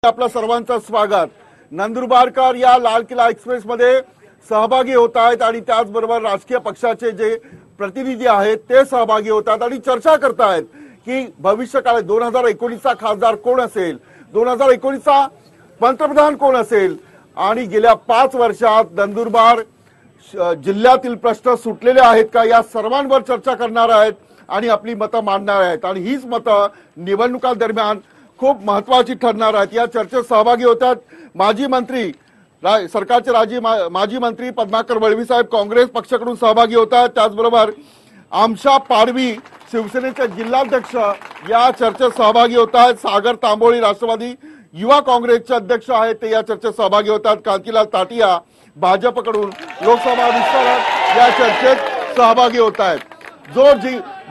आपलं सर्वांचं स्वागत। नंदुरबारकर या लाल किल्ला एक्सप्रेस मध्ये सहभागी होत आहेत आणि त्याचबरोबर राजकीय पक्षाचे जे प्रतिनिधी आहेत ते सहभागी होतात आणि चर्चा करतायत की भविष्यकाळात 2019चा खासदार कोण असेल, 2019चा पंतप्रधान कोण असेल आणि गेल्या 5 वर्षात नंदुरबार जिल्ह्यातील प्रश्न सुटलेले आहेत का या सर्वांवर चर्चा करणार आहेत आणि आपली मतं मांडणार आहेत आणि हीच मतं निवडणुकांदरम्यान खूप महत्त्वाची ठरणार आहेत। या चर्चेत सहभागी होतात माजी मंत्री सरकारचे माजी मंत्री पद्माकर वळवी साहेब काँग्रेस पक्षाकडून सहभागी होतात। त्याचबरोबर आमशा पाडवी शिवसेनेचे जिल्हाध्यक्ष या चर्चेत सहभागी होतात। सागर तांबोळी राष्ट्रवादी युवा काँग्रेसचे अध्यक्ष आहेत ते या चर्चेत सहभागी होतात। कांतीलाल ताटिया भाजपकडून लोकसभा विस्तारात या चर्चेत सहभागी होत आहेत।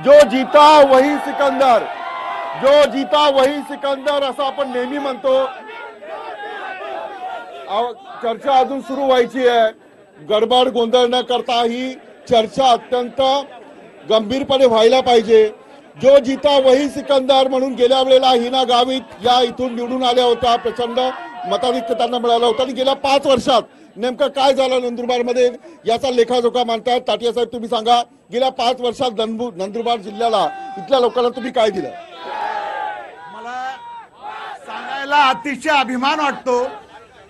जो जीता वही सिकंदर, जो जीता वही सिकंदर असं आपण नेहमी म्हणतो। चर्चा अजून सुरू व्हायची आहे, गडबड गोंधळ न करता ही चर्चा अत्यंत गंभीरपणे व्हायला पाहिजे। जो जीता वही सिकंदर म्हणून गेल्या वेळेला हिना गावित या इथून निवडून आल्या होत्या, प्रचंड मताधिक्य त्यांना मिळालं होतं आणि गेल्या 5 वर्षात नेमकं काय झालं नंदुरबारमध्ये याचा लेखाजोखा मांडतात। ताटिया साहेब तुम्ही सांगा, गेल्या 5 वर्षात नंदुरबार जिल्ह्याला इथल्या लोकांना तुम्ही काय दिलं? सांगायला अतिशय अभिमान वाटतो।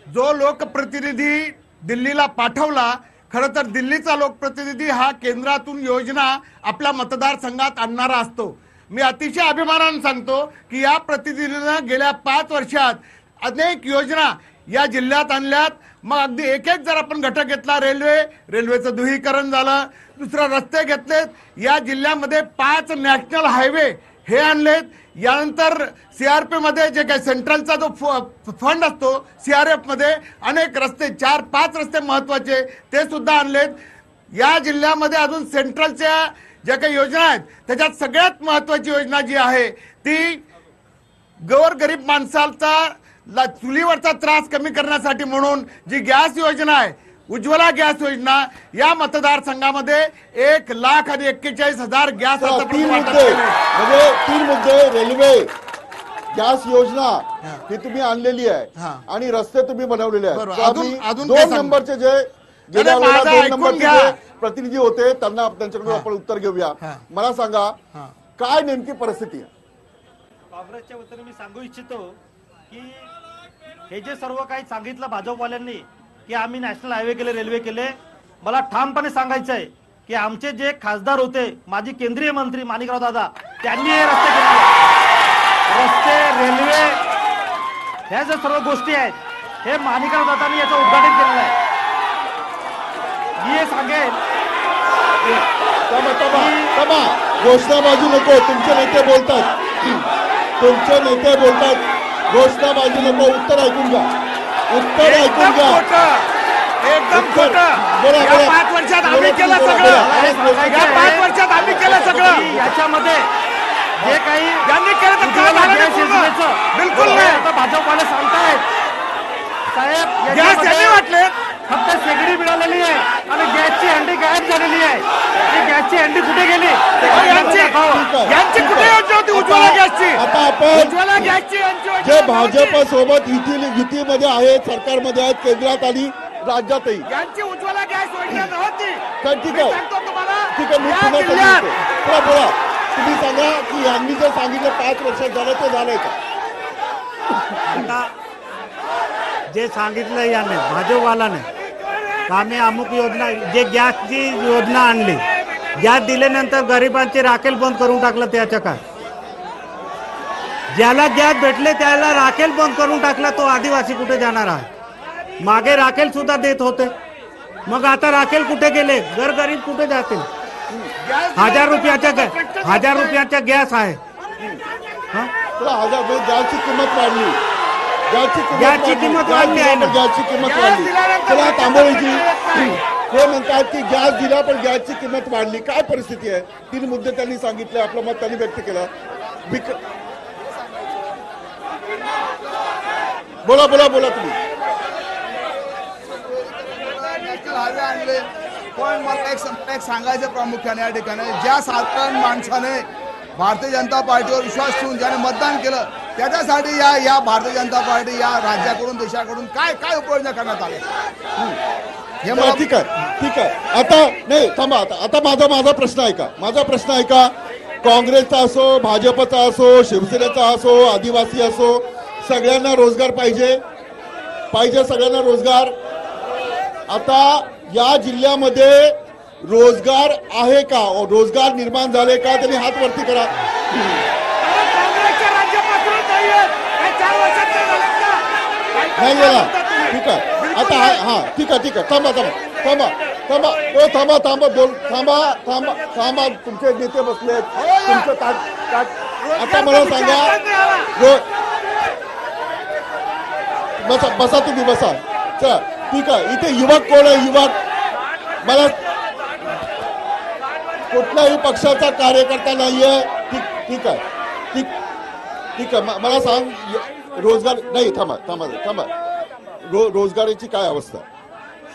जो लोकप्रतिनिधी दिल्लीला पाठवला, खरं तर दिल्लीचा लोकप्रतिनिधी हा केंद्रातून योजना आपल्या मतदारसंघात आणणारा असतो। मी अतिशय अभिमानाने सांगतो की या प्रतिनिधीने गेल्या 5 वर्षात अनेक योजना या जिल्ह्यात आणल्यात। मग अगदी एक जर आपण घटक घेतला, रेल्वेचं दुहीकरण झालं, दुसरा रस्ते घेतलेत, या जिल्ह्यामध्ये 5 नॅशनल हायवे हे आणलेत। यानंतर सीआरपी मध्ये जे काही सेंट्रलचा जो फंड असतो सीआरएफ मध्ये अनेक रस्ते 4-5 रस्ते महत्वाचे ते सुद्धा आणलेत। या जिल्ह्यामध्ये अजून सेंट्रलच्या ज्या काही योजना आहेत त्याच्यात सगळ्यात महत्वाची योजना जी आहे ती गोरगरीब माणसाचा चुलीवरचा त्रास कमी करण्यासाठी म्हणून जी गॅस योजना आहे, उज्ज्वला गॅस योजना, या मतदारसंघामध्ये 1,41,000 गॅस म्हणजे 3 मुद्दे, रेल्वे, गॅस योजना ही तुम्ही आणलेली आहे आणि रस्ते तुम्ही बनवलेले आहेत। अजून 2 नंबरचे जे गेल्या 2 नंबरचे प्रतिनिधी होते त्यांना त्यांच्याकडून आपण उत्तर घेऊया। मला सांगा काय नेमकी परिस्थिती आहे? काँग्रेसच्या वतीने मी सांगू इच्छितो की हे जे सर्व काही सांगितलं भाजपवाल्यांनी की आम्ही नॅशनल हायवे केले, रेल्वे केले, मला ठामपणे सांगायचं आहे की आमचे जे खासदार होते, माजी केंद्रीय मंत्री माणिकराव दादा, त्यांनी हे रस्ते केले। रस्ते, रेल्वे ह्या ज्या सर्व गोष्टी आहेत हे माणिकराव दादांनी याचं उद्घाटन केलेलं आहे। मी हे सांगेन घोषणाबाजी नको, तुमचे नेते बोलतात, तुमचे नेते बोलतात, घोषणाबाजी नको, उत्तर ऐकून घ्या, उत्तर ऐकून घ्या। एकदम खोटं। या 5 वर्षात आम्ही केलं सगळं, या 5 वर्षात आम्ही केलं सगळं। याच्यामध्ये जे काही ज्यांनी केलं तर काय झालं? बिलकुल नाही। आता भाजपवाले सांगतायत साहेब गॅस त्यांनी वाटले, फक्त शेगडी मिळालेली आहे आणि गॅसची हंडी गायब झालेली आहे। ती गॅसची हंडी कुठे गेली? यांची कुठे योजना होती उज्ज्वला गॅसची? आता आपण उज्ज्वला गॅसची जे भाजप सोबत युतीमध्ये आहेत, सरकारमध्ये आहेत, केंद्रात आणि राज्यातही यांची उज्ज्वला गॅस योजना नव्हती। ठीक आहे, सांगतो तुम्हाला, ठीक आहे, मी पुन्हा बोला, तुम्ही सांगा की यांनी जे सांगितलं 5 वर्षात झालं ते झालंय का? जे सांगितलं याने भाजपवालाने आम्ही अमुक योजना, जे गॅसची योजना आणली, गॅस दिल्यानंतर गरिबांचे राखेल बंद करून टाकलं। त्याच्या काय ज्याला गॅस भेटले त्याला राखेल बंद करून टाकला, तो आदिवासी कुठे जाणार आहे? मागे राखेल सुद्धा देत होते, मग आता राखेल कुठे गेले? गरीब कुठे जातील? 1000 रुपयाचा गॅस आहे। गॅसची किंमत वाढली, गॅसची किंमत वाढली आहे ना, गॅसची किंमत वाढली। चला तांबोळीजी हे म्हणतात की गॅस दिला पण गॅसची किंमत वाढली, काय परिस्थिती आहे? 3 मुद्दे त्यांनी सांगितले, आपलं मत त्यांनी व्यक्त केलं। बोला बोला बोला तुम्ही। हायवे आणले पण मला एक सांगायचं प्रामुख्याने या ठिकाणी ज्या साधारण माणसाने भारतीय जनता पार्टीवर विश्वास ठेवून ज्याने मतदान केलं त्याच्यासाठी या भारतीय जनता पार्टी या राज्याकडून देशाकडून काय काय उपाययोजना करण्यात आल्या हे चला, मला ठीक आहे आता नाही थांबा आता माझा प्रश्न ऐका काँग्रेसचा असो भाजपचा असो शिवसेनेचा असो आदिवासी असो सगळ्यांना रोजगार पाहिजे सगळ्यांना रोजगार। आता या जिल्ह्यामध्ये रोजगार आहे का रोजगार निर्माण झाले का त्यांनी हात वरती करा। नाही गेला ठीक आहे आता हा ठीक आहे थांबा तुमचे नेते बसलेत तुमचं ताट आता मला सांगा बसा तुम्ही बसा चला ठीक आहे इथे युवक कोण आहे युवक मला कुठल्याही पक्षाचा कार्यकर्ता नाहीये ठीक आहे मला सांग रोजगार नाही थांबा रोजगाराची काय अवस्था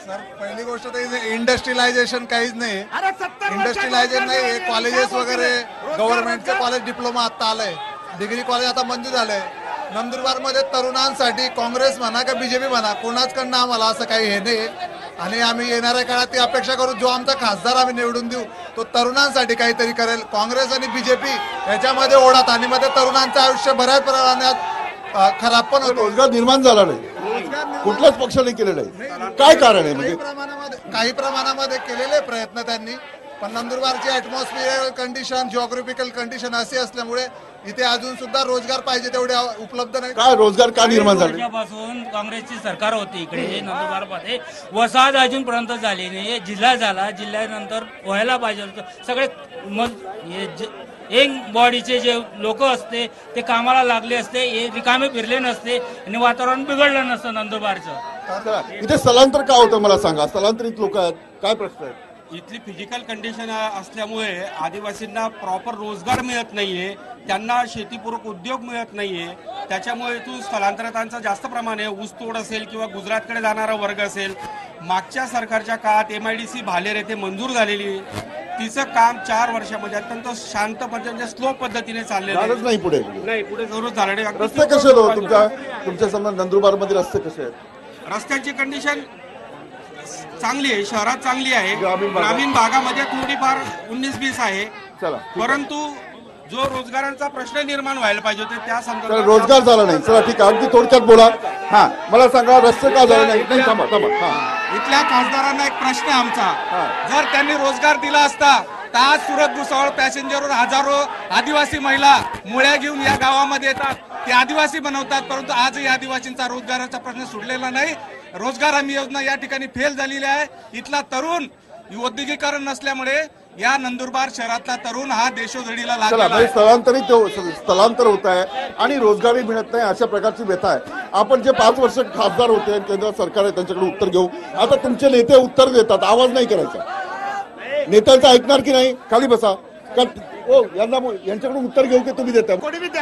सर पहिली गोष्ट तर इंडस्ट्रियलायझेशन काहीच नाही इंडस्ट्रियलायझेशन नाही कॉलेजेस वगैरे गव्हर्नमेंटचं कॉलेज डिप्लोमा आता आलंय डिग्री कॉलेज आता मंजूर झालंय नंदुरबारमध्ये तरुणांसाठी काँग्रेस म्हणा का बीजेपी म्हणा कोणाचकडनं आम्हाला असं काही हे नाही आणि आम्ही येणाऱ्या काळात ती अपेक्षा करू जो आमचा खासदार आम्ही निवडून देऊ तो तरुणांसाठी काहीतरी करेल काँग्रेस आणि बीजेपी याच्यामध्ये ओढात आणि मध्ये तरुणांचं आयुष्य बऱ्याच प्रमाणात खराब पण होतो रोजगार निर्माण झाला नाही कुठल्याच पक्षाने केलेलं नाही काय कारण आहे म्हणजे काही प्रमाणामध्ये केलेले प्रयत्न त्यांनी पण नंदुरबारची ऍटमॉस्फिअर कंडिशन जिओग्राफिकल कंडिशन अशी असल्यामुळे इथे अजून सुद्धा रोजगार पाहिजे तेवढे उपलब्ध नाही काय रोजगार का निर्माण झाले पासून काँग्रेसची सरकार होती इकडे नंदुरबारमध्ये वसाहत अजूनपर्यंत झाली नाही जिल्हा झाला जिल्ह्यानंतर व्हायला पाहिजे होतं सगळे एक बॉडीचे जे लोक असते ते कामाला लागले असते रिकामे फिरले नसते आणि वातावरण बिघडलं नसतं नंदुरबारचं इथे स्थलांतर का होतं मला सांगा स्थलांतरित लोक आहेत काय प्रश्न आहे इथली फिजिकल कंडिशन असल्यामुळे आदिवासींना प्रॉपर रोजगार मिळत नाहीये त्यांना शेतीपूरक उद्योग मिळत नाहीये त्याच्यामुळे इथून स्थलांतरितांचं जास्त प्रमाण आहे ऊसतोड असेल किंवा गुजरातकडे जाणारा वर्ग असेल मागच्या सरकारच्या काळात MIDC भालेर येथे मंजूर झालेली तिचं काम 4 वर्षामध्ये अत्यंत शांतपणे म्हणजे स्लो पद्धतीने चाललेलं नाही पुढे जरूर झालं नाही रस्ते कसे आहेत तुमच्या समजा नंदुरबार मध्ये रस्ते कसे आहेत रस्त्यांची कंडिशन चांगली आहे शहरात चांगली आहे ग्रामीण भागामध्ये थोडीफार 19-20 आहे चला परंतु जो रोजगारांचा प्रश्न निर्माण व्हायला पाहिजे होते त्या संदर्भात रोजगार झाला नाही चला ठीक आहे अगदी थोडक्यात बोला हा मला सांगा रस्ते का झाले नाही थांबा हा इथल्या खासदारांना एक प्रश्न आहे आमचा जर त्यांनी रोजगार दिला असता तर आज सुरत भुसावळ पॅसेंजरवर हजारो आदिवासी महिला मुळ्या घेऊन या गावामध्ये येतात ते आदिवासी बनवतात परंतु आजही आदिवासींचा रोजगाराचा प्रश्न सुटलेला नाही रोजगार हमी योजना या ठिकाणी फेल झालेली आहे इथला तरुण औद्योगिकरण नसल्यामुळे या नंदुरबार शहरातला तरुण हा देशोधडीला लागला आहे स्थलांतर होत आहे आणि रोजगारही मिळत नाही अशा प्रकारची व्यथा आहे आपण जे 5 वर्ष खासदार होते केंद्र सरकार आहे त्यांच्याकडे उत्तर घेऊ आता तुमचे नेते उत्तर देतात आवाज नाही करायचा नेत्यांचं ऐकणार की नाही खाली बसा यांच्याकडून उत्तर घेऊ की तुम्ही देता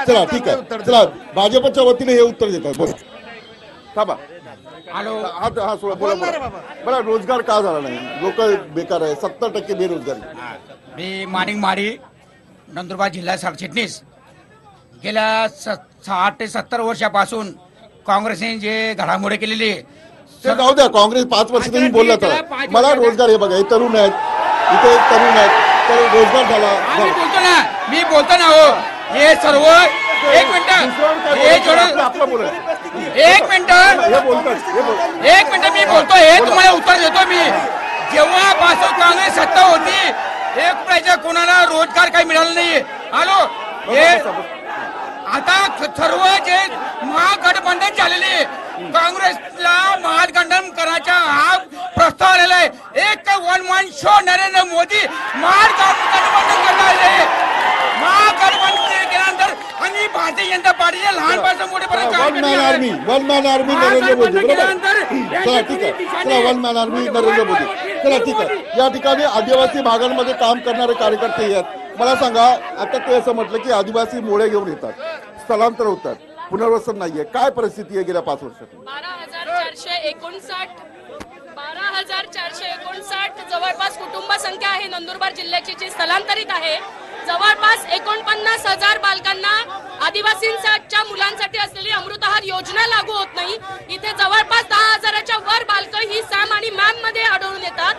चला ठीक आहे चला भाजपच्या वतीने हे उत्तर देतात बोला थांबा हा बोला रोजगार का झाला नाही लोक बेकार आहे 70% बेरोजगारी मी माणिक माडी नंदुरबार जिल्हा सरचिटणीस गेल्या 60 ते 70 वर्षापासून काँग्रेसने जे घडामोडी केलेली ते जाऊ द्या काँग्रेस 5 वर्ष तुम्ही बोलला तर मला रोजगार हे बघा हे तरुण आहेत इथे तरुण आहेत तर रोजगार झाला मी बोलतो ना हो हे सर्व एक मिनिट मी बोलतो हे तुम्हाला उत्तर देतो मी जेव्हापासून काँग्रेस सत्ता होती एक रुपयाच्या कोणाला रोजगार काही मिळाला नाही हॅलो हे आता सर्व जे महागठबंधन झालेले काँग्रेसला महागठबंधन करायचा हा प्रस्ताव आलेला आहे एक 1 man शो नरेंद्र मोदी महागठबंधन करणार आहे महागठबंधन केल्यानंतर आणि भारतीय जनता पार्टीचे लहानपासून मोठेपर्यंत one man army Narendra Modi बरोबर चला ठीक आहे चला 1 man आर्मी नरेंद्र मोदी चला ठीक आहे या ठिकाणी आदिवासी भागांमध्ये काम करणारे कार्यकर्ते आहेत मला सांगा आता ते असं म्हटलं की आदिवासी मोळे घेऊन येतात स्थलांतर होतात पुनर्वसन नाहीये काय परिस्थिती आहे गेल्या 5 वर्षात 12,459 जवळपास कुटुंब संख्या आहे नंदुरबार जिल्ह्याची जी स्थलांतरित आहे जवळपास 49,000 बालकांना आदिवासींच्या मुलांसाठी असलेली अमृतहार योजना लागू होत नाही. इथे जवळपास 10,000च्या वर बालकं ही सॅम आणि मॅम मध्ये आढळून येतात.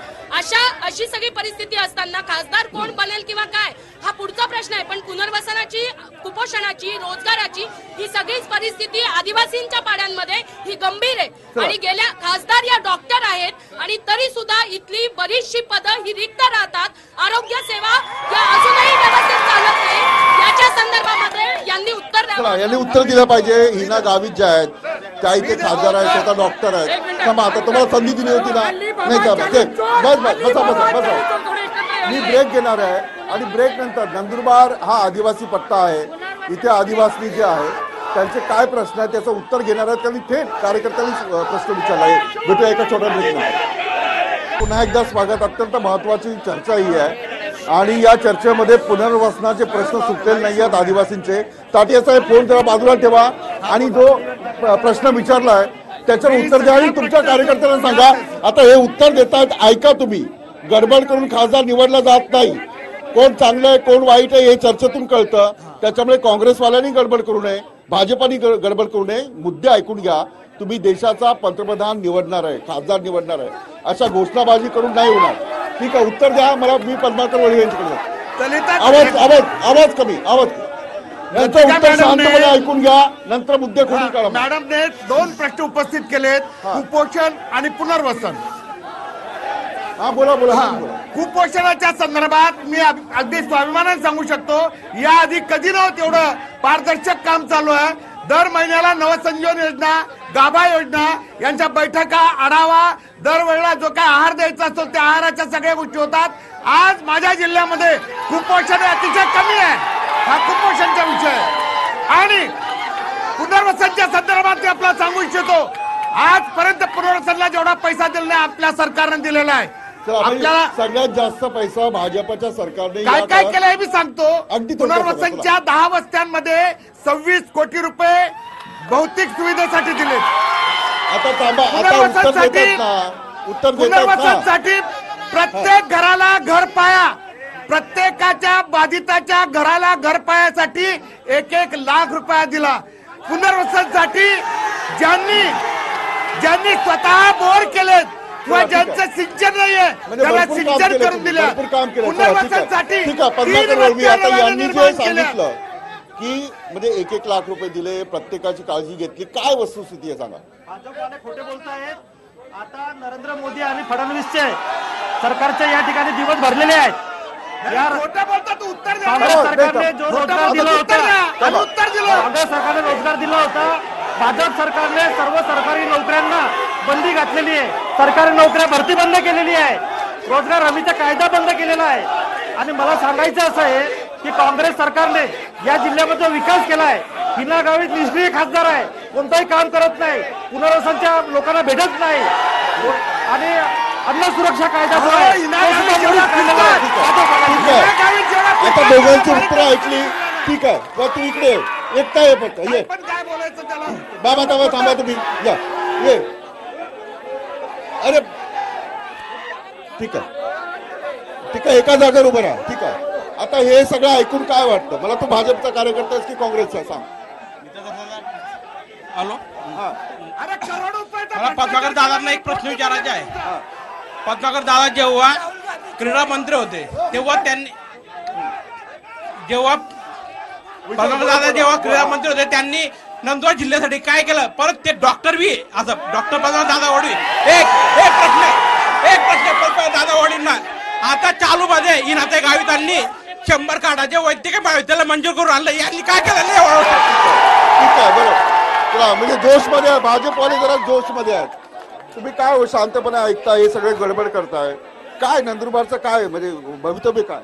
अशी सगळी परिस्थिती असताना खासदार कोण बनेल किंवा काय हा पुढचा प्रश्न आहे. पण पुनर्वसनाची, कुपोषणाची, रोजगाराची ही सगळीच परिस्थिती आदिवासींच्या पाड्यांमध्ये ही गंभीर आहे. आणि गेल्या खासदार या डॉक्टर आहेत आणि तरी सुद्धा इथली बरीचशी पदं ही रिक्त राहतात. आरोग्य सेवा या अजूनही व्यवस्थित चालत नाही. याच्या संदर्भामध्ये यांनी उत्तर द्यावं. यांनी उत्तर दिलं पाहिजे. हिना गावित ज्या आहेत त्या इथे खासदार आहेत, स्वतः डॉक्टर आहेत. आता तुम्हाला संधी दिली होती ना, नाही का? बसा. मी ब्रेक घेणार आहे आणि ब्रेक नंतर नंदुरबार हा आदिवासी पट्टा आहे. इथे आदिवासी जे आहे त्यांचे काय प्रश्न आहेत त्याचं उत्तर घेणार आहेत. त्यांनी थेट कार्यकर्त्यांनी प्रश्न विचारला आहे. भेटूया एका छोट्या ब्रेक नंतर. पुन्हा एकदा स्वागत. अत्यंत महत्वाची चर्चा ही आहे आणि या चर्चेमध्ये पुनर्वसनाचे प्रश्न सुटलेले नाही आहेत आदिवासींचे. ताटियाचा फोन जरा बाजूला ठेवा आणि जो प्रश्न विचारलाय त्याच्यावर उत्तर द्या आणि तुमच्या कार्यकर्त्यांना सांगा. आता हे उत्तर देतात, ऐका तुम्ही. गडबड करून खासदार निवडला जात नाही. कोण चांगलं आहे कोण वाईट आहे हे चर्चेतून कळतं. त्याच्यामुळे काँग्रेसवाल्यांनी गडबड करू नये, भाजपाने गडबड करू नये. मुद्दे ऐकून घ्या. तुम्ही देशाचा पंतप्रधान निवडणार आहे, खासदार निवडणार आहे, अशा घोषणाबाजी करून नाही होणार. ठीक आहे, उत्तर द्या मला. मी पद्माकर वळी यांच्याकडे. आवाज कमी. यांचं उत्तर शांतपणे ऐकून घ्या, नंतर मुद्दे खोडून काढा. मॅडमने 2 प्रश्न उपस्थित केलेत, कुपोषण आणि पुनर्वसन. बोला. कुपोषणाच्या संदर्भात मी अगदी स्वाभिमानाने सांगू शकतो, याआधी कधी नव्हतं एवढं पारदर्शक काम चालू आहे. दर महिन्याला नवसंजीवन योजना, गाभा योजना यांच्या बैठका, आढावा, दरवेळेला जो काय आहार द्यायचा असतो त्या आहाराच्या सगळ्या गोष्टी होतात. आज माझ्या जिल्ह्यामध्ये कुपोषण अतिशय कमी आहे. हा कुपोषणचा विषय आहे. आणि पुनर्वसनच्या संदर्भात आपल्याला सांगू इच्छितो, आजपर्यंत पुनर्वसनला जेवढा पैसा दिला नाही आपल्या सरकारने दिलेला आहे. आपल्याला सगळ्यात जास्त पैसा भाजपच्या सरकारने काय काय केलं हे मी सांगतो. पुनर्वसनच्या 10 वस्त्यांमध्ये 26 कोटी रुपये भौतिक सुविधेसाठी दिले. आता थांबा, उत्तर पुनर्वसनसाठी प्रत्येक घराला घरपाया, प्रत्येकाच्या बाधिताच्या घराला घरपायासाठी 1-1 लाख रुपया दिला. पुनर्वसनसाठी ज्यांनी स्वतः बोर केलेत किंवा ज्यांचं सिंचन नाहीये त्याला सिंचन करून दिलं. पुनर्वसनसाठी यांनी जे सांगितलं की म्हणजे 1-1 लाख रुपये दिले, प्रत्येकाची काळजी घेतली, काय वस्तुस्थिती आहे सांगा. भाजपवाले खोटे बोलतायत. आता नरेंद्र मोदी आणि फडणवीसचे सरकारचे या ठिकाणी दिवस भरलेले आहेत. काँग्रेस सरकारने जो रोजगार दिला होता, काँग्रेस सरकारने रोजगार दिला होता. भाजप सरकारने सर्व सरकारी नोकऱ्यांना बंदी घातलेली आहे. सरकारी नोकऱ्या भरती बंद केलेली आहे. रोजगार हमीचा कायदा बंद केलेला आहे. आणि मला सांगायचं असं आहे की काँग्रेस सरकारने या जिल्ह्यामध्ये विकास केलाय. हिना गावित निष्क्रिय खासदार आहे, कोणताही काम करत नाही, पुनर्वसनच्या लोकांना भेटत नाही आणि अन्न सुरक्षा कायदा आता दोघांची उत्तर ऐकली. ठीक आहे, तू इकडे एकटा ये, फक्त ये. काय बोलायचं त्याला. बाबा थांबा तुम्ही या, ये. अरे ठीक आहे, एका जागेवर उभं राहा. ठीक आहे, आता हे सगळं ऐकून काय वाटतं मला? तू भाजपचा कार्यकर्ता आहेस की काँग्रेसचा? सांग. हॅलो, अरे करोड रुपये मला पद्माकर दादांना एक प्रश्न विचारायचा आहे. पद्माकर दादा जेव्हा क्रीडा मंत्री होते तेव्हा क्रीडा मंत्री होते त्यांनी नंदुरबार जिल्ह्यासाठी काय केलं? परत ते डॉक्टर बी असं डॉक्टर पद्माकर दादा वडवी एक प्रश्न पद्माकर दादा वडींना आता चालू मध्ये इनाते गावितांनी 100 कार्डाचे वैद्यकीय महाविद्यालय मंजूर करून आणलं. यांनी काय केलं? ठीक आहे, बरोबर. म्हणजे जोश मध्ये आहे भाजपवाले, जरा जोश मध्ये आहेत. तुम्ही काय हो शांतपणे ऐकता, हे सगळे गडबड करताय काय? नंदुरबारचं काय म्हणजे भवितव्य काय?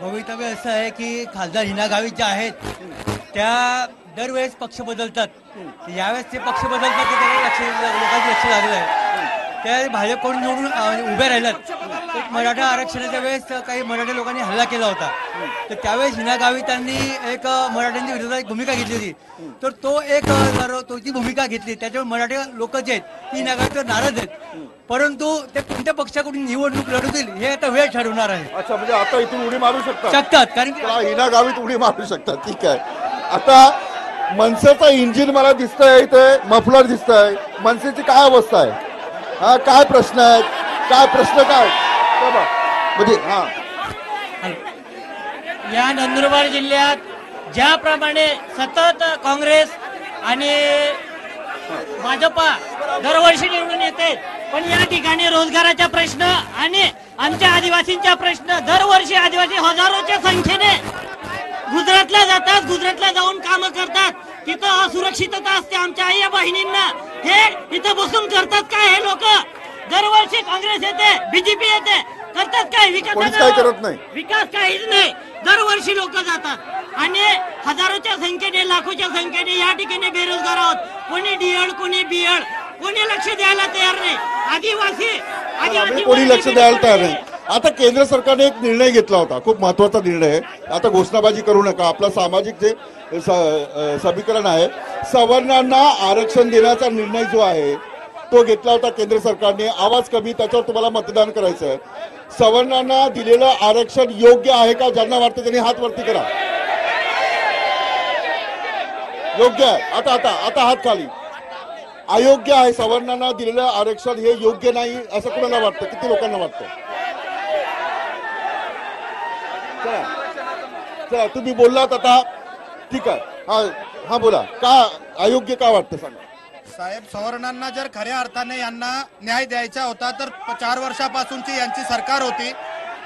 भवितव्य असं आहे की खासदार हिना गावित ज्या आहेत त्या दरवेळेस पक्ष बदलतात. यावेळेस ते पक्ष बदलतात ते लोकांचं लक्ष लागलं आहे. त्या भाजपकडून निवडून उभे राहिल्यात. मराठा आरक्षणाच्या वेळेस काही मराठा लोकांनी हल्ला केला होता, तर त्यावेळेस हिना गावितांनी एक मराठ्यांच्या विरोधात भूमिका घेतली होती. तर तो ती भूमिका घेतली, त्याच्यामुळे मराठी लोक जे आहेत ती हिना गावितवर नाराज आहेत. परंतु ते कोणत्या पक्षाकडून निवडणूक लढवतील हे आता वेळ ठरवणार आहे. अच्छा, म्हणजे आता इथून उडी मारू शकतात कारण हिना गावित उडी मारू शकतात. ठीक आहे, आता मनसेचं इंजिन मला दिसतंय इथे, मफलर दिसतंय. मनसेची काय अवस्था आहे? हा, काय प्रश्न आहेत? काय प्रश्न काय बाबा? म्हणजे हा, या नंदुरबार जिल्ह्यात ज्याप्रमाणे सतत काँग्रेस आणि भाजपा दरवर्षी निवडून येते, पण या ठिकाणी रोजगाराचा प्रश्न आणि आमच्या आदिवासींचा प्रश्न दरवर्षी आदिवासी हजारोच्या संख्येने गुजरातला जातात, गुजरातला जाऊन कामं करतात. तिथं असुरक्षितता असते आमच्या आई बहिणींना. हे इथं बसून करतात काय हे लोक? दरवर्षी काँग्रेस येते, बीजेपी येते, करतात काय? कोणीच काय करत नाही. विकास काहीच नाही. दरवर्षी लोक जातात आणि हजारोच्या संख्येने, लाखोच्या संख्येने या ठिकाणी बेरोजगार आहोत. कोणी डीएड, कोणी बीएड, कोणी लक्ष द्यायला तयार नाही. आदिवासी कोणी लक्ष द्यायला तयार नाही. आता केंद्र सरकारने एक निर्णय घेतला होता, खूप महत्वाचा निर्णय आहे. आता घोषणाबाजी करू नका. आपला सामाजिक जे समीकरण आहे, सवर्णांना आरक्षण देण्याचा निर्णय जो आहे तो घेतला होता केंद्र सरकारने. आवाज कमी, त्याच्यावर तुम्हाला मतदान करायचं आहे. सवर्णांना दिलेलं आरक्षण योग्य आहे का? ज्यांना वाटतं त्यांनी हात वरती करा. योग्य आहे. आता आता आता हात खाली. अयोग्य आहे. सवर्णांना दिलेलं आरक्षण हे योग्य नाही असं कोणाला वाटतं? किती लोकांना वाटतं? चला चला, तुम्ही बोललात आता, ठीक आहे. हा हा, बोला. का अयोग्य का वाटतं सांगा. साहेब, सवर्णांना जर खऱ्या अर्थाने यांना न्याय द्यायचा होता तर 4 वर्षापासूनची यांची सरकार होती.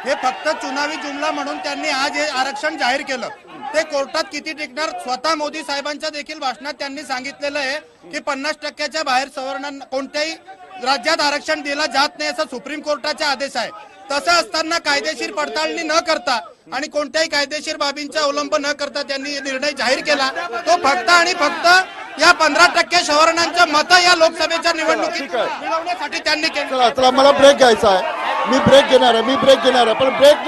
हे फक्त चुनावी जुमला म्हणून त्यांनी आज हे आरक्षण जाहीर केलं. ते कोर्टात किती टिकणार? स्वतः मोदी साहेबांच्या देखील भाषणात त्यांनी सांगितलेलं आहे की 50% बाहेर सवर्णांना कोणत्याही राज्यात आरक्षण दिलं जात नाही, असं सुप्रीम कोर्टाचा आदेश आहे. तसं असताना कायदेशीर पडताळणी न करता आणि कोणत्याही कायदेशीर बाबींचा अवलंब न करता त्यांनी निर्णय जाहीर केला. तो फक्त आणि फक्त या 15% सवर्णांचं मत या लोकसभेच्या निवडणुकीत मिळवण्यासाठी त्यांनी केलं. चला, मला ब्रेक घ्यायचा आहे. मी ब्रेक घेणार आहे. पण ब्रेक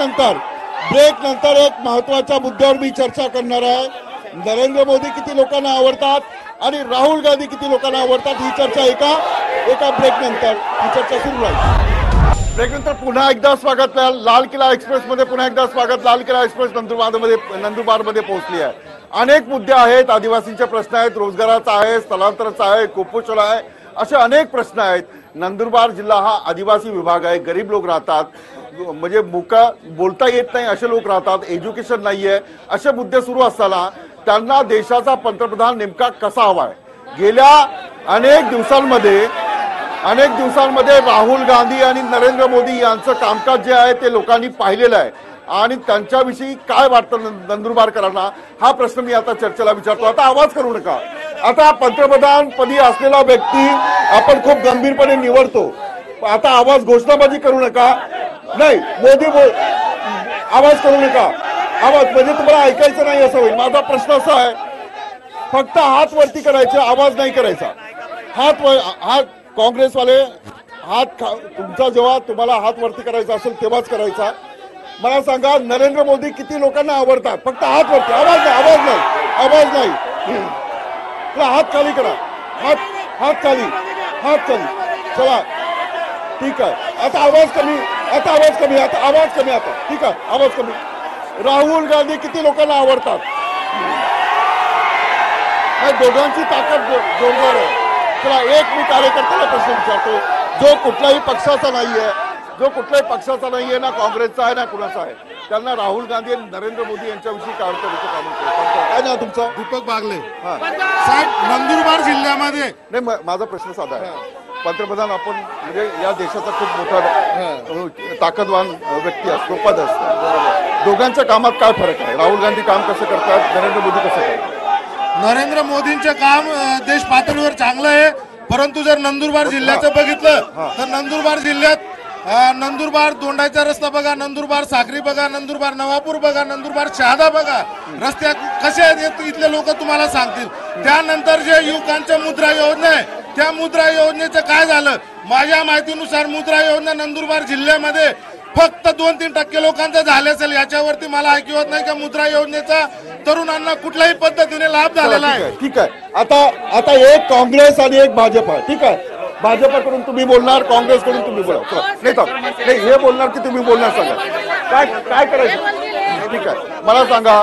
नंतर एक महत्वाच्या मुद्द्यावर मी चर्चा करणार आहे. नरेंद्र मोदी किती लोकांना आवडतात आणि राहुल गांधी किती लोकांना आवडतात, ही चर्चा एका ब्रेक नंतर ही चर्चा सुरू राहील. ब्रेक नंतर पुन्हा एकदा स्वागत. लाल किल्ला एक्सप्रेस मध्ये पुन्हा एकदा स्वागत. लाल किल्ला एक्सप्रेस नंदुरबारमध्ये पोहोचली आहे. अनेक मुद्दे आहेत. आदिवासींचे प्रश्न आहेत, रोजगाराचा आहे, स्थलांतराचा आहे, कुपोषण आहे, असे अनेक प्रश्न आहेत. नंदुरबार जिल्हा हा आदिवासी विभाग आहे. गरीब लोक राहतात, म्हणजे बोलता येत नाही असे लोक राहतात, एज्युकेशन नाहीये, असे मुद्दे सुरू असताना त्यांना देशाचा पंतप्रधान नेमका कसा हवाय? गेल्या अनेक दिवसांमध्ये राहुल गांधी आणि नरेंद्र मोदी यांचं कामकाज जे आहे ते लोकांनी पाहिलेलं आहे आणि त्यांच्याविषयी काय वाटतं नंदुरबारकरांना, हा प्रश्न मी आता चर्चेला विचारतो. आता आवाज करू नका. आता पंतप्रधान पदी असलेला व्यक्ती आपण खूप गंभीरपणे निवडतो. आता आवाज, घोषणाबाजी करू नका. नाही, आवाज करू नका. आवाज म्हणजे तुम्हाला ऐकायचं नाही असं होईल. माझा प्रश्न असा आहे, फक्त हात वरती करायचे, आवाज नाही करायचा. हात काँग्रेसवाले तुमचा जेव्हा तुम्हाला हात वरती करायचा असेल तेव्हाच करायचा. मला सांगा, नरेंद्र मोदी किती लोकांना आवडतात? फक्त हात वरती. आवाज नाही. हात खाली करा. हात खाली. चला, ठीक आहे. आता आवाज कमी. ठीक आहे, आवाज कमी. राहुल गांधी किती लोकांना आवडतात? दोघांची ताकद जोरदार आहे. चला, एक मी कार्यकर्त्याला प्रश्न विचारतो, जो कुठल्याही पक्षाचा नाहीये, ना काँग्रेसचा आहे ना कुणाचा आहे, त्यांना राहुल गांधी आणि नरेंद्र मोदी यांच्याविषयी काय काय नाव तुमचं? दीपक बागले. साहेब, नंदुरबार जिल्ह्यामध्ये नाही, माझा प्रश्न साधा आहे. पंतप्रधान आपण म्हणजे या देशाचा खूप मोठा ताकदवान व्यक्ती असतो, पद असतं. दोघांच्या कामात काय फरक आहे? राहुल गांधी काम कसं करतात, नरेंद्र मोदी कसं करतात? नरेंद्र मोदींचं काम देश पातळीवर चांगलं आहे, परंतु जर नंदुरबार जिल्ह्याचं बघितलं तर नंदुरबार जिल्ह्यात नंदुरबार दोंडाचा रस्ता बघा, नंदुरबार साखरी बघा, नंदुरबार नवापूर बघा, नंदुरबार शहादा बघा, रस्ते कसे आहेत इथले लोक तुम्हाला सांगतील. त्यानंतर जे युवकांच्या मुद्रा योजना आहे, त्या मुद्रा योजनेचं काय झालं? माझ्या माहितीनुसार मुद्रा योजना नंदुरबार जिल्ह्यामध्ये फक्त 2-3% लोकांचं झालं असेल. याच्यावरती मला ऐकवत नाही का मुद्रा योजनेचा तरुणांना कुठल्याही पद्धतीने लाभ झालेला आहे. ठीक आहे. आता एक काँग्रेस आणि एक भाजपा. ठीक आहे, भाजपाकडून तुम्ही बोलणार, काँग्रेसकडून तुम्ही बोला. नाही, हे बोलणार की तुम्ही बोलणार? सांगा काय करायचं. ठीक आहे, मला सांगा,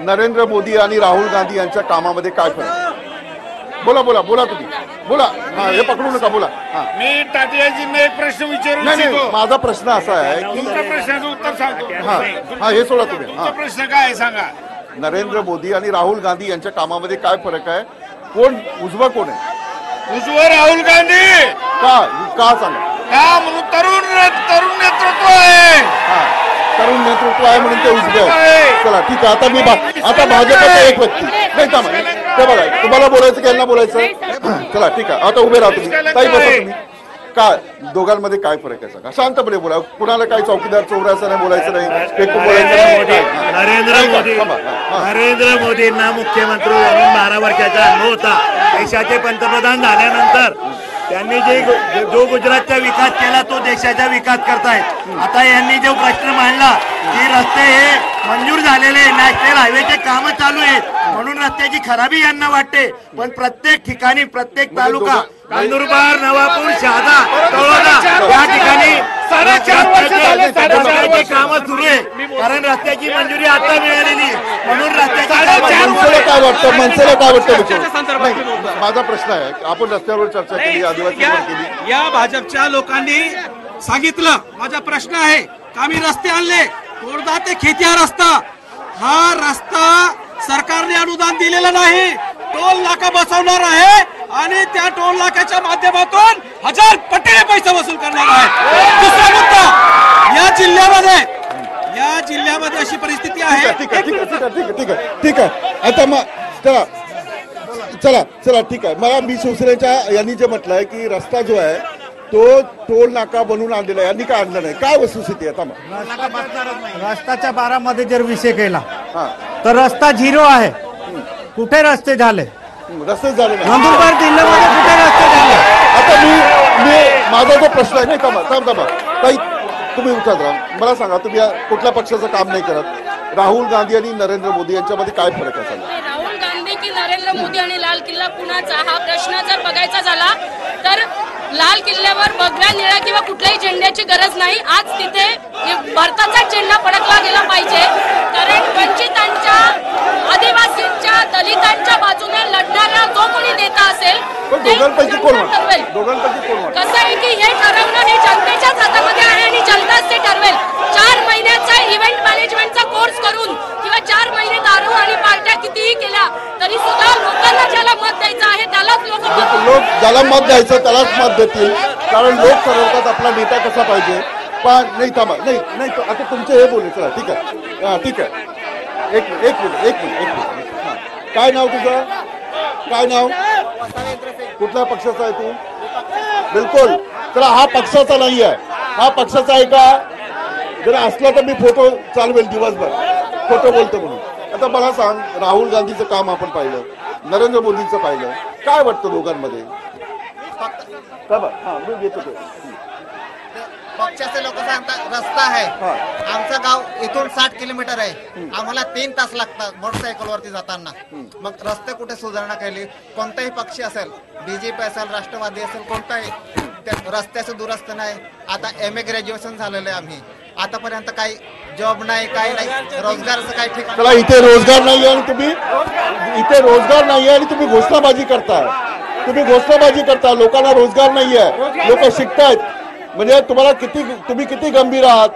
नरेंद्र मोदी आणि राहुल गांधी यांच्या कामामध्ये काय फरक आहे? बोला बोला बोला तुम्ही बोला. हा, हे पकडू नका, बोला. हा. मी टाटियाजींना एक प्रश्न विचारू नाही नाही, इच्छितो. माझा प्रश्न असा आहे की तुमच्या प्रश्नाचं उत्तर सांगतो. हा हा, हे सोडा तुम्ही. तुमचा हा, प्रश्न काय आहे सांगा. नरेंद्र मोदी आणि राहुल गांधी यांच्या कामामध्ये काय फरक आहे? कोण उजवा, कोण आहे? उजवं राहुल गांधी. का सांगा? का म्हणून तरुण नेतृत्व आहे. हा, तरुण नेतृत्व आहे म्हणून ते उजवे आहे. चला ठीक आहे. आता मी आता भाजपचा एक व्यक्ती नाही थांबा, ते बघा, तुम्हाला बोलायचं की यांना बोलायचं? चला ठीक आहे. आता उभे राहा तुम्ही. ताई बसा तुम्ही. काय दोघांमध्ये काय फरक आहे सांगा? शांतपणे बोला. कुणाला काही चौकीदार चौऱ्याचं नाही बोलायचं नाही, फेकून बोलायचं नाही. नरेंद्र मोदींना मुख्यमंत्री म्हणून 12 वर्षाचा अनुभव होता. देशाचे पंतप्रधान झाल्यानंतर त्यांनी जो गुजरातचा विकास केला तो देशाचा विकास करतायत. आता यांनी जो प्रश्न मांडला की रस्ते हे मंजूर झालेले नॅशनल हायवेचे काम चालू आहेत म्हणून रस्त्याची खराबी यांना वाटते, पण प्रत्येक ठिकाणी प्रत्येक तालुका नंदुरबार, नवापूर, शहादा, तळोदा या ठिकाणी रस्त्याची कामं सुरू आहे. कारण रस्त्याची मंजुरी आता मिळालेली म्हणून मनसेला काय वाटतं? मनसेला काय वाटतं? माझा प्रश्न आहे, आपण रस्त्यावर चर्चा केली, आदिवासीवर केली. या भाजपच्या लोकांनी सांगितलं, माझा प्रश्न आहे का आम्ही रस्ते आणले, तोडदा ते खेतिया रस्ता, हा रस्ता सरकारने अनुदान दिलेलं नाही, टोल नाका बसवणार आहे आणि त्या टोल नाक्याच्या माध्यमातून 1000 पटीने पैसे वसूल करणार आहे. दुसरा मुद्दा, या जिल्ह्यामध्ये अशी परिस्थिती आहे. ठीक आहे. आता मग चला ठीक आहे. मला मी शिवसेनेच्या यांनी जे म्हटलंय की रस्ता जो आहे तो टोल नाका बनवून आणलेला आहे, यांनी काय आणलं नाही, काय वस्तुस्थिती आहे? रस्त्याच्या बारामध्ये जर विषय केला तर रस्ता 0 आहे. कुठे रस्ते झाले? रस्ते झाले नाही. नंदुरबार जिल्ह्यामध्ये कुठे रस्ते झाले? आता मी माझा जो प्रश्न आहे, नाही थांबा ताई, तुम्ही उत्तर राहा. मला सांगा, तुम्ही कुठल्या पक्षाचं काम नाही करत? राहुल गांधी आणि नरेंद्र मोदी यांच्यामध्ये काय फरक आहे सांगा? राहुल गांधी की नरेंद्र मोदी आणि लाल किल्ला कुणाचा हा प्रश्न जर बघायचा झाला तर लाल किल्ल्यावर भगव्या निळ्या किंवा कुठल्याही झेंड्याची गरज नाही. आज तिथे भारताचा झेंडा फडकला गेला पाहिजे, कारण वंचितांच्या, आदिवासींच्या, दलितांच्या बाजूने लढणारा जो कोणी नेता असेल दोघांपैकी कोण ठरवेल? कसं आहे की हे ठरवणं हे जनतेच्याच हातामध्ये आहे आणि जनताच ते ठरवेल. 4 महिन्याचा इव्हेंट मॅनेजमेंटचा कोर्स करून किंवा 4 महिने दारू आणि पार्ट्या कितीही केल्या तरी सुद्धा लोकांना ज्याला मत द्यायचं आहे त्यालाच लोक ज्याला मत द्यायचं त्यालाच मत देतील, कारण लोक ठरवतात आपला नेता कसा पाहिजे. पण नाही थांबा, नाही आता तुमचे हे बोलले. चला ठीक आहे. एक मिनिट. काय नाव तुझं? काय नाव? कुठल्या पक्षाचा आहे तू? बिलकुल. तर हा पक्षाचा नाही आहे. हा पक्षाचा आहे का? जर असला तर मी फोटो चालवेल दिवसभर, फोटो बोलतो म्हणून. आता मला सांग, राहुल गांधीचं काम आपण पाहिलं, नरेंद्र मोदींचं पाहिलं, काय वाटतं दोघांमध्ये? पक्षाचे लोक सांगतात रस्ता आहे, आमचं गाव इथून 60 किलोमीटर आहे, आम्हाला 3 तास लागतात मोटरसायकलवरती जाताना. मग रस्ते कुठे सुधारणा केली? कोणताही पक्ष असेल, बीजेपी असेल, राष्ट्रवादी असेल, कोणताही रस्त्याचं दुरुस्त नाही. आता MA ग्रॅज्युएशन झालेलं आहे आम्ही, आतापर्यंत काही जॉब नाही, काही नाही, रोजगारचं काही ठिकाण. चला, इथे रोजगार नाही आणि तुम्ही घोषणाबाजी करता. लोकांना रोजगार नाहीये, लोक शिकतायत. म्हणजे तुम्ही किती गंभीर आहात.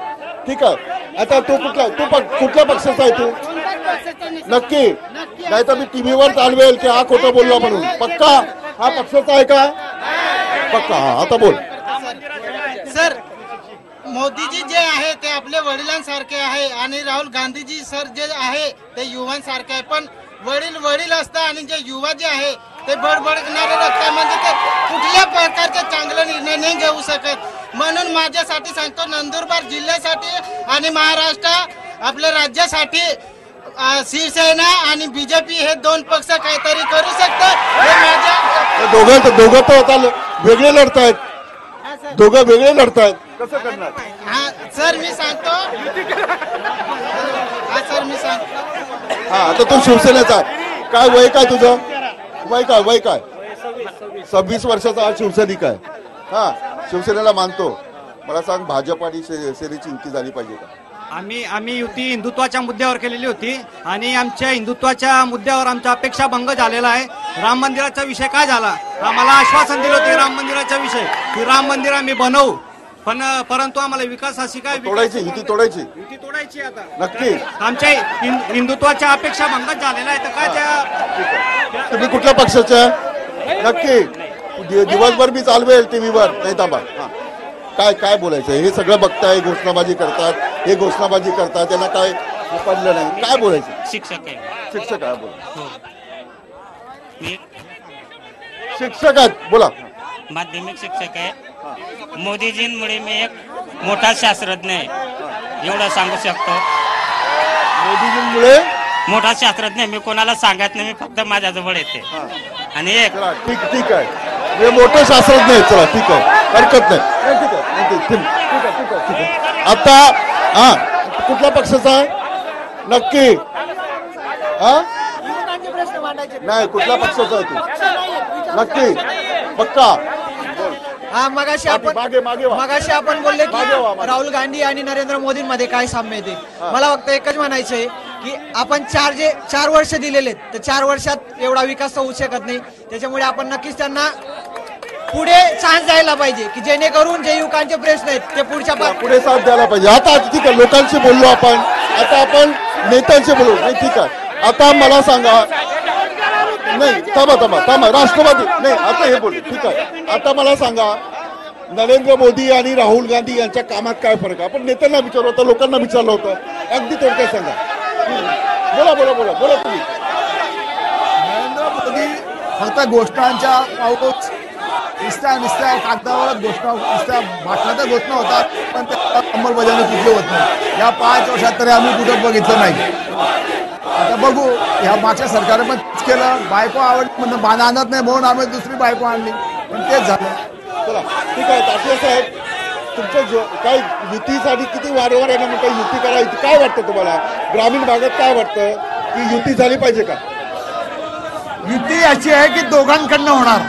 ठीक आहे. आता तू कुठल्या पक्षाचा आहे तू? नक्की? नाही तर मी टीव्हीवर चालवेल की हा खोटं बोलला म्हणून. पक्का हा पक्षाचा आहे का? पक्का. आता बोल. सर, मोदीजी जे आहे ते आपले वडिलांसारखे आहे आणि राहुल गांधीजी सर जे आहे ते युवांसारखे आहे. पण वडील असतात आणि जे युवा जे आहे ते बडबडणारे रस्ते, म्हणजे ते कुठल्या प्रकारचे चांगले निर्णय नाही घेऊ शकत. म्हणून माझ्यासाठी सांगतो, नंदुरबार जिल्ह्यासाठी आणि महाराष्ट्र आपल्या राज्यासाठी शिवसेना आणि बीजेपी हे 2 पक्ष काहीतरी करू शकतात. हे माझ्या दोघं तर आता वेगळे लढतायत. कसं करणार? सर मी सांगतो. आता तू शिवसेनेचा काय वय काय तुझं? वय काय? 26 वर्षाचा हा शिवसैनिक आहे. हा, शिवसेनेला मानतो. मला सांग, भाजप आणि सेनेची युती झाली पाहिजे का? आम्ही युती हिंदुत्वाच्या मुद्द्यावर केलेली होती आणि आमच्या हिंदुत्वाच्या मुद्द्यावर आमचा अपेक्षा भंग झालेला आहे. राम मंदिराचा विषय काय झाला? आम्हाला आश्वासन दिलं होते राम मंदिराचा विषय की राम मंदिर आम्ही बनवू, परंतु आम्हाला विकासाची काय तोडायची युती तोडायची आता नक्की आमच्या हिंदुत्वाच्या अपेक्षा भंग झालेला आहे. तर काय त्या तुम्ही कुठल्या पक्षाच्या? नक्की दिवसभर मी चालवेल टीव्हीवर. नाही थांबा, काय बोलायचं? हे सगळं बघताय, घोषणाबाजी करतात, हे घोषणाबाजी करतात, त्यांना काय पडलं नाही, काय बोलायचं? शिक्षक आहे. शिक्षक आहे, बोला. शिक्षक आहेत, बोला. माध्यमिक शिक्षक आहे. मोदीजींमुळे मी एक मोठा शास्त्रज्ञ आहे एवढं सांगू शकतो. मोदीजींमुळे मोठा शास्त्रज्ञ मी कोणाला सांगत नाही, मी फक्त माझ्याजवळ येते. आणि एक ठीक आहे, हे मोठे शास्त्रज्ञ आहेत. चला ठीक आहे, हरकत नाही. ठीक आहे. आता कुठल्या पक्षाचा आहे? नक्की नाही, कुठल्या पक्षाचा आहे तू? नक्की पक्का. मगाशी आपण बोलले की राहुल गांधी आणि नरेंद्र मोदींमध्ये काय साम्य येते. मला फक्त एकच म्हणायचं आहे की आपण 4 वर्ष दिलेले आहेत, तर 4 वर्षात एवढा विकास होऊ शकत नाही. त्याच्यामुळे आपण नक्कीच त्यांना पुढे चान्स द्यायला पाहिजे की जेणेकरून जे युवकांचे प्रश्न आहेत ते पुढे साथ द्यायला पाहिजे. आता ठीक आहे, लोकांशी बोललो आपण, आता आपण नेत्यांशी बोलू. नाही ठीक आहे, आता मला सांगा. नाही थांबा, राष्ट्रवादी नाही, आता हे बोलू. ठीक आहे, आता मला सांगा, नरेंद्र मोदी आणि राहुल गांधी यांच्या कामात काय फरक आहे? आपण नेत्यांना विचारलं होतं, लोकांना विचारलं होतं, अगदी थोडक्यात सांगा. बोला तुम्ही. नरेंद्र मोदी फक्त घोषणांच्या पाऊच नुसत्या कागदावरच घोषणा, नुसत्या भाषणाच्या घोषणा होतात, पण त्या अंमलबजावणी कुठली होत नाही. या 5 वर्षात तरी आम्ही कुठं बघितलं नाही. आता बघू, ह्या मागच्या सरकारने पण केलं, बायको म्हणून बांधा आणत नाही म्हणून आम्ही दुसरी बायको आणली, पण तेच झालं. चला ठीक आहे. तात्या साहेब, तुमचं काय युतीसाठी किती वारंवार आहे ना म्हणता युती करायची, काय वाटतं तुम्हाला? ग्रामीण भागात काय वाटतं की युती झाली पाहिजे का? युती अशी आहे की दोघांकडनं होणार.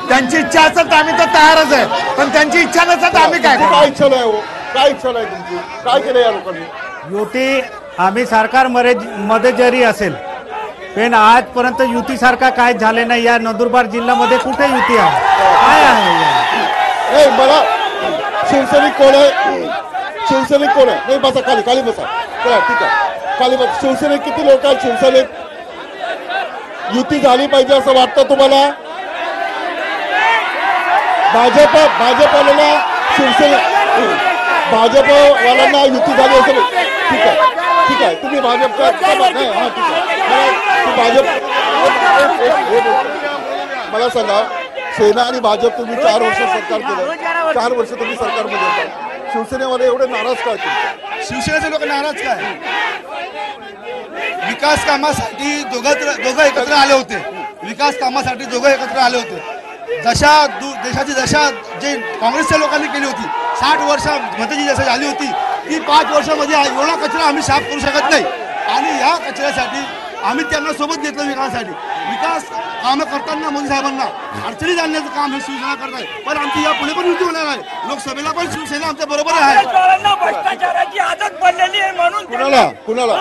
त्यांची इच्छा असेल तर आम्ही तर तयारच आहे, पण त्यांची इच्छा नसेल तर आम्ही काय इच्छा नाही? काय इच्छा नाही तुमची? काय केलं या लोकांनी? युती आम्ही सरकारमध्ये जरी असेल, पण आजपर्यंत युतीसारखा काय झाले नाही. या नंदुरबार जिल्ह्यामध्ये कुठे युती आहे? काय आहे? मला शिवसैनिक कोण आहे? शिवसैनिक कोण आहे? नाही बसा, खाली बसा. चला ठीक आहे, खाली बसा. शिवसैनिक किती लोक आहेत? शिवसैनिक युती झाली पाहिजे असं वाटतं तुम्हाला? भाजपवाल्यांना भाजपवाल्यांना युती झाली असेल. ठीक आहे, तुम्ही भाजपचा मला सांगा, सेना आणि भाजप तुम्ही 4 वर्ष सरकार केलं, 4 वर्ष तुम्ही सरकारमध्ये होता, शिवसेनेवाले एवढे नाराज काय? शिवसेनेचे लोक नाराज काय? विकास कामासाठी दोघं एकत्र आले होते. विकास कामासाठी दोघं एकत्र आले होते. देशाची दशा जे काँग्रेसच्या लोकांनी केली होती, 60 वर्षामध्ये जी दशा झाली होती, ती 5 वर्षामध्ये एवढा कचरा आम्ही साफ करू शकत नाही. आणि या कचऱ्यासाठी आम्ही त्यांना सोबत घेतलं विकासासाठी. विकास कामं करताना मोदी साहेबांना अडचणी जाणण्याचं काम हे शिवसेना करत आहे. पण आमची या पुढे पण युती होणार आहे. लोकसभेला पण शिवसेना आमच्या बरोबर आहे. भ्रष्टाचाराची आदत पडलेली आहे म्हणून कुणाला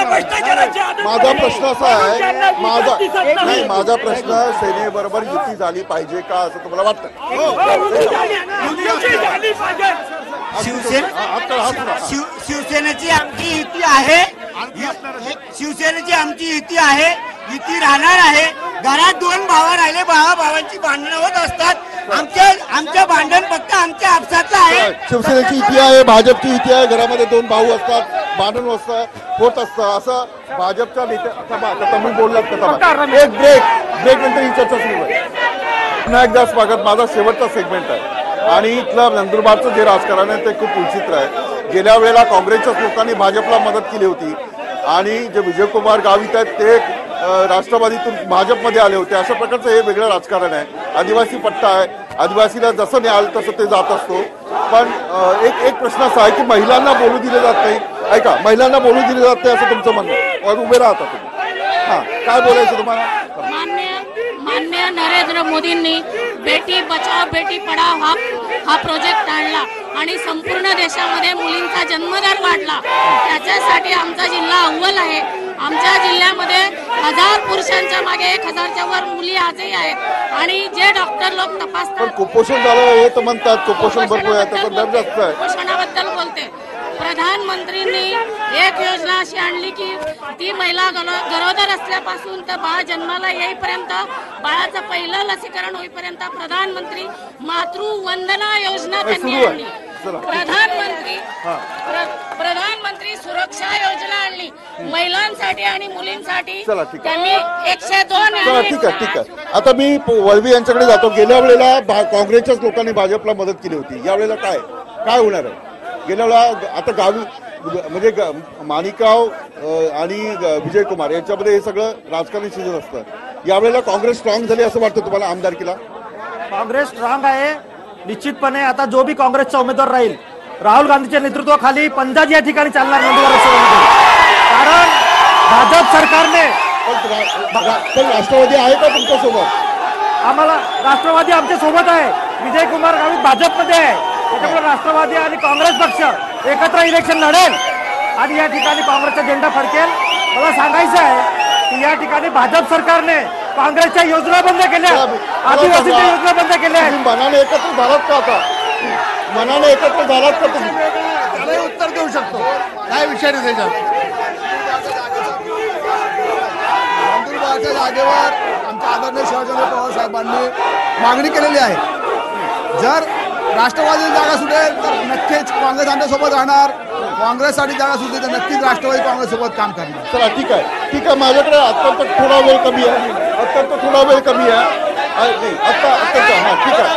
भ्रष्टाचाराची आदत. माझा प्रश्न असा आहे, माझा प्रश्न सेनेबरोबर युती झाली पाहिजे का असं तुम्हाला वाटतं? शिवसेनेची आमची युती आहे. शिवसेनेची आमची युती आहे. युती राहणार आहे. घरात 2 भाव राहिले, भावांची भांडणं होत असतात. आमचं भांडण फक्त आमच्या आपसातलं आहे. शिवसेनेची युती आहे, भाजपची युती आहे, घरामध्ये 2 भाऊ असतात, भांडण होत असतं असं भाजपच्या नेत्या. तुम्ही बोललात का? एक ब्रेक नंतर ही चर्चा सुरू आहे. पुन्हा एकदा स्वागत. माझा शेवटचा सेगमेंट आहे आणि इथलं नंदुरबारचं जे राजकारण आहे ते खूप विचित्र आहे. गेल्या वेळेला काँग्रेसच्याच लोकांनी भाजपला मदत केली होती आणि जे विजयकुमार गावित आहेत ते राष्ट्रवादीतून भाजपमध्ये आले होते. अशा प्रकारचं हे वेगळं राजकारण आहे. आदिवासी पट्टा आहे, आदिवासीला जसं न्याल तसं ते जात असतो. पण एक प्रश्न असा आहे की महिलांना बोलू दिले जात नाही. ऐका, महिलांना बोलू दिले जात नाही असं तुमचं म्हणणं. उभे राहता तुम्ही. काय बोलायचं तुम्हाला? मान्य नरेंद्र मोदींनी बेटी बचाव बेटी पढाव हा प्रोजेक्ट आणला आणि संपूर्ण देशामध्ये मुलींचा जन्मदर वाढला. त्याच्यासाठी आमचा जिल्हा अव्वल आहे. आमच्या जिल्ह्यामध्ये 1000 पुरुषांच्या मागे 1000च्या वर मुली आजही आहेत आणि जे डॉक्टर लोक तपासतात. कुपोषण झालं हे तर म्हणतात, कुपोषण भरपूर आहे, त्याचा दर जास्त आहे. कुपोषणाबद्दल बोलते. प्रधानमंत्रींनी एक योजना अशी आणली की ती महिला गरोदर असल्यापासून तर बाळ जन्माला येईपर्यंत, बाळाचं पहिलं लसीकरण होईपर्यंत प्रधानमंत्री मातृवंदना योजना त्यांनी आणली. प्रधानमंत्री सुरक्षा योजना आणली महिलांसाठी आणि मुलींसाठी. त्यांनी 102. चला ठीक आहे. आता मी वळवी यांच्याकडे जातो. गेल्या वेळेला काँग्रेसच्याच लोकांनी भाजपला मदत केली होती. यावेळेला काय होणार आहे? गेल्या वेळेला आता गावी म्हणजे माणिकराव आणि विजय कुमार यांच्यामध्ये हे सगळं राजकारणी शिजत असतं. यावेळेला काँग्रेस स्ट्रॉंग झाली असं वाटतं तुम्हाला आमदारकीला? काँग्रेस स्ट्रॉंग आहे निश्चितपणे. आता जो भी काँग्रेसचा उमेदवार राहील राहुल गांधीच्या नेतृत्वाखाली पंजाब या ठिकाणी चालणार नंदुरबार कारण भाजप सरकारने. पण राष्ट्रवादी आहे का तुमच्यासोबत? आम्हाला राष्ट्रवादी आमच्या सोबत आहे. विजय कुमार गावित भाजपमध्ये आहे. त्याच्यामुळे राष्ट्रवादी आणि काँग्रेस पक्ष एकत्र इलेक्शन लढेल आणि या ठिकाणी काँग्रेसचा झेंडा फडकेल. मला सांगायचं आहे की या ठिकाणी भाजप सरकारने काँग्रेसच्या योजना बंद केल्या, आदिवासीच्या योजना बंद केल्या. मनाने एकत्र झालात का? आता मनाने एकत्र झालात का तुम्ही? त्यालाही उत्तर देऊ शकतो. काय विषय नाही त्याच्यात. नंदुरबारच्या जागेवर आमच्या आदरणीय शिवचंद्र पवार साहेबांनी मागणी केलेली आहे. जर राष्ट्रवादी जागा सुटेल तर नक्कीच काँग्रेस आमच्यासोबत राहणार. काँग्रेससाठी जागा सुटेल तर नक्कीच राष्ट्रवादी काँग्रेस सोबत काम करणार. चला ठीक आहे. माझ्याकडे अत्यंत थोडा वेळ कमी आहे. आता ठीक आहे.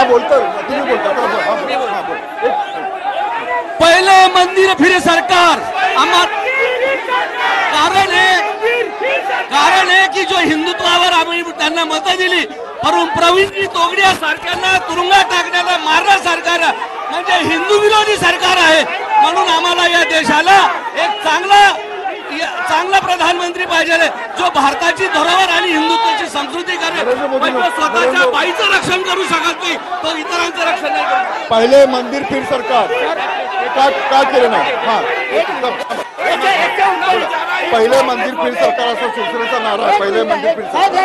बोलतो तुम्ही बोलता. पहले मंदिर फिर सरकार. कारण है की जो हिंदुत्वावर आम्ही त्यांना मतं दिली परंतु प्रवीणजी तोगडिया सारख्यांना तुरुंगात टाकण्याला मारणार सरकार म्हणजे हिंदू विरोधी सरकार आहे. म्हणून आम्हाला या देशाला एक चांगला प्रधानमंत्री पाहिजे जो भारताची धरोहर आणि हिंदुत्वाची संस्कृती करेल. स्वतःच्या बाईचं रक्षण करू शकत नाही तो इतरांचं रक्षण नाही करू. पहिले मंदिर फिर सरकार का केलं नाही? पहिले मंदिर फिर सरकार असा शिवसेनेचा नारा आहे. पहिले मंदिर फिर सरकार.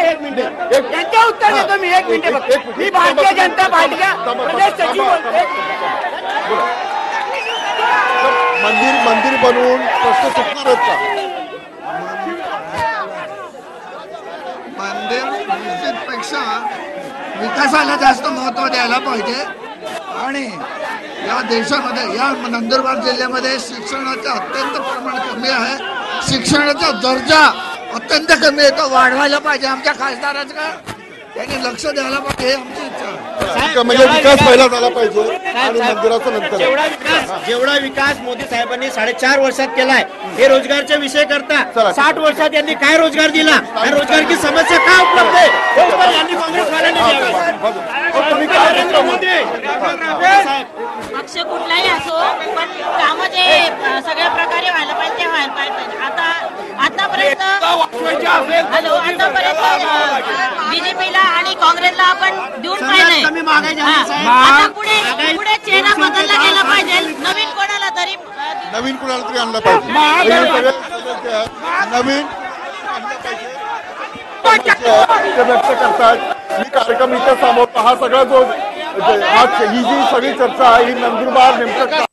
यांच्या उत्तर देतो मी. एक मिनिट. मी भारतीय जनता पार्टीचा प्रदेश सचिव मंदिर बनवून प्रश्न सुटणार आहेत का? मंदिर मस्जिदपेक्षा विकासाला जास्त महत्व द्यायला पाहिजे. आणि या देशामध्ये या नंदुरबार जिल्ह्यामध्ये शिक्षणाचं अत्यंत प्रमाण कमी आहे. शिक्षणाचा दर्जा अत्यंत कमी आहे. तो वाढवायला पाहिजे. आमच्या खासदाराचं त्यांनी लक्ष द्यायला पाहिजे हे आमची इच्छा आहे. म्हणजे विकास पहिला झाला पाहिजे आणि मंदिराचं नंतर. जेवढा विकास मोदी साहेबांनी 4.5 वर्षात केलाय हे रोजगारच्या विषय करता 60 वर्षात यांनी काय रोजगार दिला आणि रोजगारची समस्या का उपलब्ध आहे हे उत्तर यांनी काँग्रेसवाल्यांनी पक्ष कुठलाही असो पण कामं जे सगळ्या प्रकारे व्हायला पाहिजे ते व्हायला पाहिजे. आतापर्यंत बीजेपीला आणि काँग्रेसला आपण देऊन पाहिजे. आता पुढे चेहरा बदलला गेला पाहिजे. नवीन कोणाला तरी आणलं पाहिजे. नवीन व्यक्त करतात. मी कार्यक्रम इथे थांबवतो. हा सगळा ही जी सगळी चर्चा आहे ही नंदुरबार नेमकं